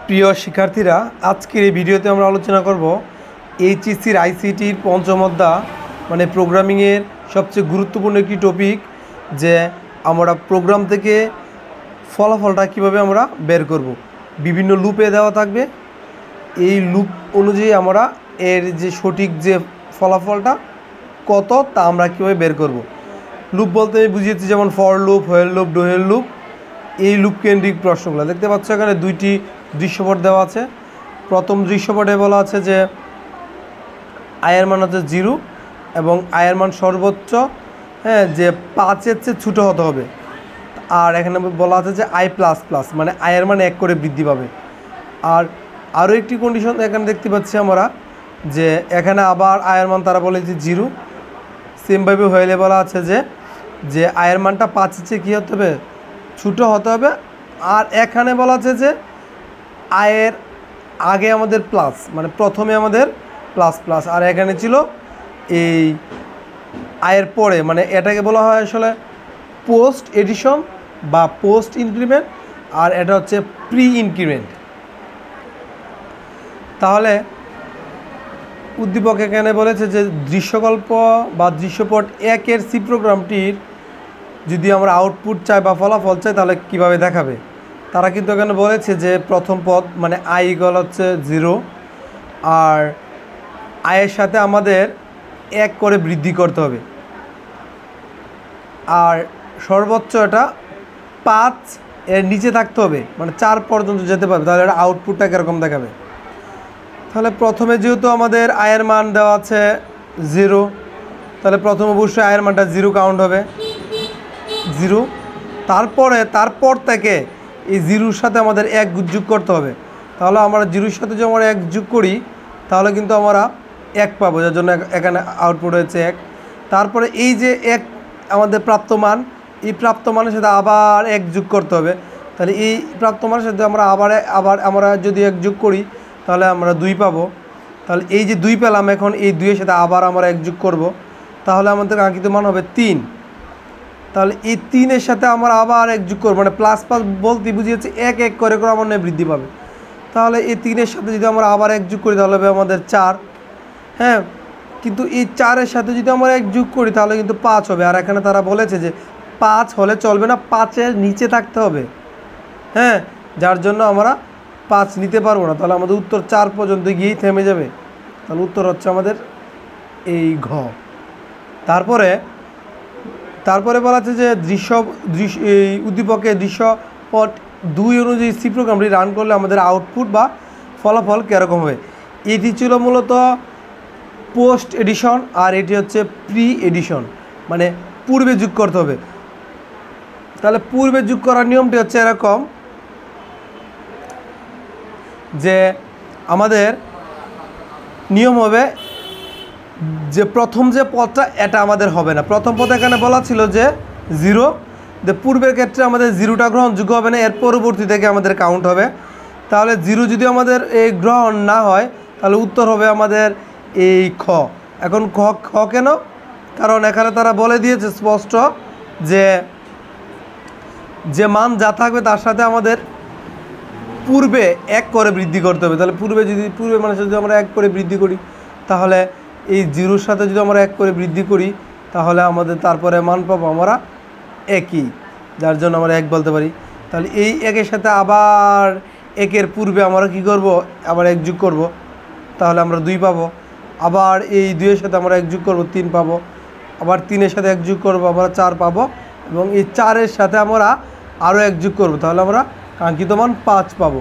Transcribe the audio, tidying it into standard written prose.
প্রিয় শিক্ষার্থীরা, আজকের এই ভিডিওতে আমরা আলোচনা করব এইচএসসির আইসিটির পঞ্চম অধ্যায় মানে প্রোগ্রামিংয়ের সবচেয়ে গুরুত্বপূর্ণ একটি টপিক, যে আমরা প্রোগ্রাম থেকে ফলাফলটা কিভাবে আমরা বের করব। বিভিন্ন লুপে দেওয়া থাকবে, এই লুপ অনুযায়ী আমরা এর যে সঠিক যে ফলাফলটা কত তা আমরা কীভাবে বের করব। লুপ বলতে আমি বুঝিয়েছি যেমন for loop, while loop, do while loop. এই লুপ কেন্দ্রিক প্রশ্নগুলো দেখতে পাচ্ছ, এখানে দুইটি দৃশ্যপট দেওয়া আছে। প্রথম দৃশ্যপটে বলা আছে যে আয়ের মান হচ্ছে 0 এবং আয়ের মান সর্বোচ্চ যে 5-এর চেয়ে ছোটো হতে হবে। আর এখানে বলা আছে যে আই প্লাস প্লাস মানে আয়ের মান 1 করে বৃদ্ধি পাবে। আর আরও একটি কন্ডিশন এখানে দেখতে পাচ্ছি আমরা, যে এখানে আবার আয়ের মান তারা বলে যে 0। সেমভাবে হইলে বলা আছে যে আয়ের মানটা 5-এর চেয়ে কী হতে হবে, ছোটো হতে হবে। আর এখানে বলা আছে যে আয়ের আগে আমাদের প্লাস, মানে প্রথমে আমাদের প্লাস প্লাস, আর এখানে ছিল এই আয়ের পরে, মানে এটাকে বলা হয় আসলে পোস্ট এডিশন বা পোস্ট ইনক্রিমেন্ট, আর এটা হচ্ছে প্রি ইনক্রিমেন্ট। তাহলে উদ্দীপক এখানে বলেছে যে দৃশ্যকল্প বা দৃশ্যপট 1-এর সি প্রোগ্রামটির যদি আমরা আউটপুট চাই বা ফলাফল চাই তাহলে কিভাবে দেখাবে। তারা কিন্তু এখানে বলেছে যে প্রথম পদ মানে আই ইকুয়াল হচ্ছে 0, আর আয়ের সাথে আমাদের 1 করে বৃদ্ধি করতে হবে, আর সর্বোচ্চ এটা 5 এর নিচে থাকতে হবে, মানে 4 পর্যন্ত যেতে পারবে। তাহলে এটা আউটপুটটা কীরকম দেখাবে। তাহলে প্রথমে যেহেতু আমাদের আয়ের মান দেওয়া আছে 0, তাহলে প্রথম অবশ্যই আয়ের মানটা 0 কাউন্ট হবে 0। তারপর থেকে এই 0-র সাথে আমাদের 1 যোগ করতে হবে। তাহলে আমরা 0-র সাথে যদি আমরা 1 যোগ করি তাহলে কিন্তু আমরা 1 পাবো, যার জন্য এখানে আউটপুট হয়েছে 1। তারপরে এই যে 1 আমাদের প্রাপ্ত মান, এই প্রাপ্ত মানের সাথে আবার 1 যোগ করতে হবে। তাহলে এই প্রাপ্ত মানের সাথে আবার আমরা যদি 1 যোগ করি তাহলে আমরা 2 পাবো। তাহলে এই যে 2 পেলাম, এখন এই 2-এর সাথে আবার আমরা 1 যোগ করব, তাহলে আমাদের কাঙ্ক্ষিত মান হবে 3। তাহলে এই 3-এর সাথে আমরা আবার 1 যোগ করবো, মানে প্লাস প্লাস বলতে বুঝিয়েছে 1 করে আমার বৃদ্ধি পাবে। তাহলে এই 3-এর সাথে যদি আমরা আবার 1 যোগ করি তাহলে হবে আমাদের 4। কিন্তু এই 4-এর সাথে যদি আমরা 1 যোগ করি তাহলে কিন্তু 5 হবে। আর এখানে তারা বলেছে যে 5 হলে চলবে না, 5-এর নিচে থাকতে হবে, যার জন্য আমরা 5 নিতে পারবো না। তাহলে আমাদের উত্তর 4 পর্যন্ত গিয়েই থেমে যাবে। তাহলে উত্তর হচ্ছে আমাদের এই ঘ। তারপরে বলা আছে যে এই উদ্দীপকে দৃশ্যপট 2 অনুযায়ী সি প্রোগ্রামটি রান করলে আমাদের আউটপুট বা ফলাফল কীরকম হবে। এটি ছিল মূলত পোস্ট এডিশন, আর এটি হচ্ছে প্রি এডিশন, মানে পূর্বে যোগ করতে হবে। তাহলে পূর্বে যোগ করার নিয়মটি হচ্ছে এরকম, যে আমাদের নিয়ম হবে যে প্রথম যে পদটা এটা আমাদের হবে না। প্রথম পদ এখানে বলা ছিল যে 0, যে পূর্বের ক্ষেত্রে আমাদের 0টা গ্রহণযোগ্য হবে না, এর পরবর্তী থেকে আমাদের কাউন্ট হবে। তাহলে 0 যদি আমাদের এই গ্রহণ না হয় তাহলে উত্তর হবে আমাদের এই খ। এখন খ কেন? কারণ এখানে তারা বলে দিয়েছে স্পষ্ট যে মান যা থাকবে তার সাথে আমাদের পূর্বে 1 করে বৃদ্ধি করতে হবে। তাহলে পূর্বে মানে যদি আমরা 1 করে বৃদ্ধি করি তাহলে এই 0-র সাথে যদি আমরা 1 করে বৃদ্ধি করি তাহলে আমাদের তারপরে মান পাবো আমরা 1ই, যার জন্য আমরা 1 বলতে পারি। তাহলে এই 1-এর সাথে আবার 1-এর পূর্বে আমরা কি করব, আবার 1 যোগ করব, তাহলে আমরা 2 পাবো। আবার এই 2-এর সাথে আমরা 1 যোগ করব, 3 পাবো। আবার 3-এর সাথে 1 যোগ করব, আমরা 4 পাবো। এবং এই 4-এর সাথে আমরা আরও 1 যোগ করব, তাহলে আমরা কাঙ্ক্ষিত মান 5 পাবো।